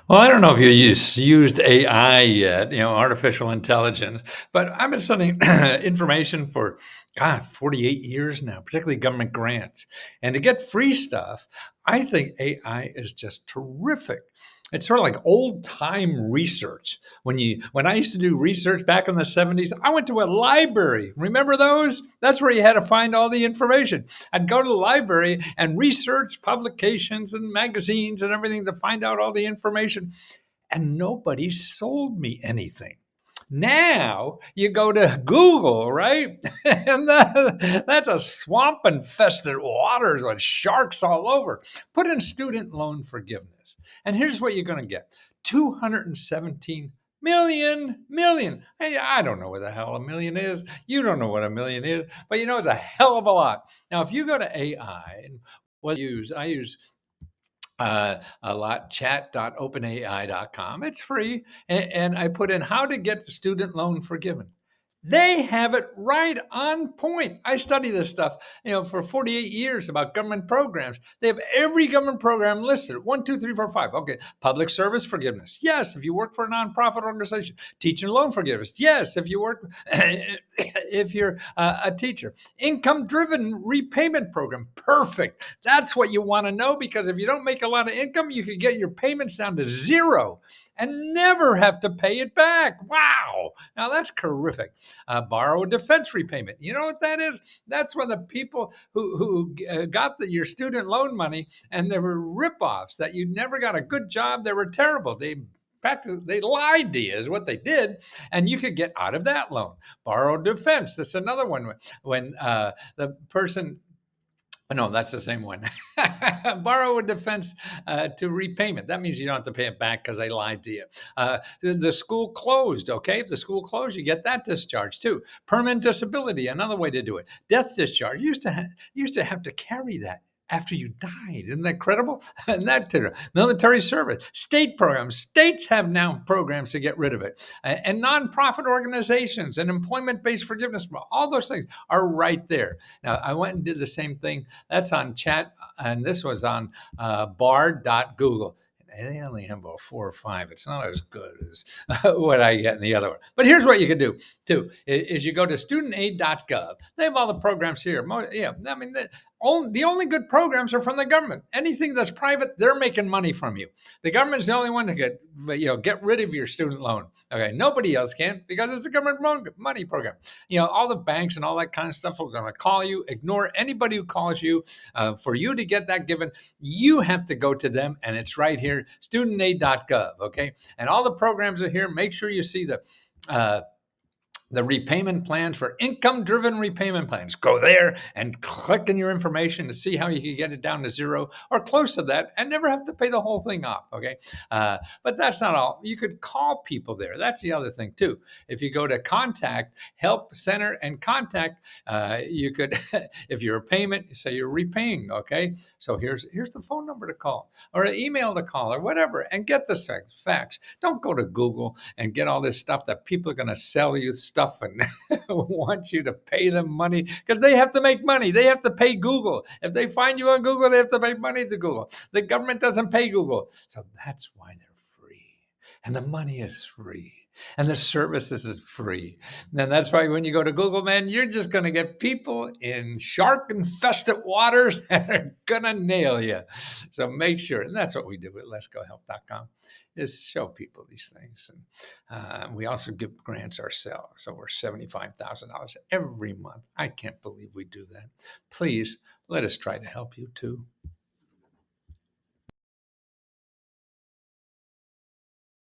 Well, I don't know if you used AI yet, artificial intelligence, but I've been studying information for, God, 48 years now, particularly government grants. And to get free stuff, I think AI is just terrific. It's sort of like old time research. When I used to do research back in the 70s, I went to a library. Remember those? That's where you had to find all the information. I'd go to the library and research publications and magazines and everything to find out all the information. And nobody sold me anything. Now you go to Google, right? And that's a swamp infested waters with sharks all over. Put in student loan forgiveness. And here's what you're going to get 217 million. Hey, I don't know what the hell a million is. You don't know what a million is, but it's a hell of a lot. Now, if you go to AI, and what I use a lot chat.openai.com. It's free. And I put in how to get the student loan forgiven. They have it right on point. I study this stuff, for 48 years about government programs. They have every government program listed. One, two, three, four, five. Okay. Public service forgiveness. Yes. If you work for a nonprofit organization. Teacher loan forgiveness. Yes. If you work, if you're a teacher. Income driven repayment program. Perfect. That's what you want to know, because if you don't make a lot of income, you can get your payments down to zero and never have to pay it back. Wow. Now that's terrific. Borrow defense repayment. You know what that is? That's when the people who got your student loan money, and there were ripoffs, that you never got a good job. They were terrible. They lied to you is what they did, and you could get out of that loan. Borrow defense. That's another one. When the person no, that's the same one. Borrow a defense to repayment. That means you don't have to pay it back because they lied to you. The school closed. Okay, if the school closed, you get that discharge too. Permanent disability, another way to do it. Death discharge. You used to have to carry that after you died. Isn't that credible? And that military service, state programs. States have now programs to get rid of it, and nonprofit organizations and employment-based forgiveness. All those things are right there. Now, I went and did the same thing. That's on chat, and this was on bard.google. They only have about 4 or 5. It's not as good as what I get in the other one. But here's what you can do too: is you go to studentaid.gov. They have all the programs here. Yeah, I mean, the only good programs are from the government. Anything that's private, they're making money from you. The government's the only one to get rid of your student loan. Okay, nobody else can, because it's a government money program. All the banks and all that kind of stuff are going to call you. Ignore anybody who calls you. For you to get that given, you have to go to them, and it's right here, studentaid.gov. Okay, and all the programs are here. Make sure you see the repayment plans for income-driven repayment plans. Go there and click in your information to see how you can get it down to zero or close to that and never have to pay the whole thing off, okay? But that's not all. You could call people there. That's the other thing, too. If you go to Contact, Help Center, and Contact, you could, if you're a payment, you say you're repaying, okay? So here's the phone number to call, or an email to call, or whatever, and get the facts. Don't go to Google and get all this stuff that people are going to sell you stuff and want you to pay them money, because they have to make money. They have to pay Google. If they find you on Google, they have to pay money to Google. The government doesn't pay Google. So that's why they're free. And the money is free. And the services is free. And that's why when you go to Google, man, you're just going to get people in shark-infested waters that are going to nail you. So make sure. And that's what we do at letsgohelp.com, is show people these things. And we also give grants ourselves, over $75,000 every month. I can't believe we do that. Please let us try to help you too.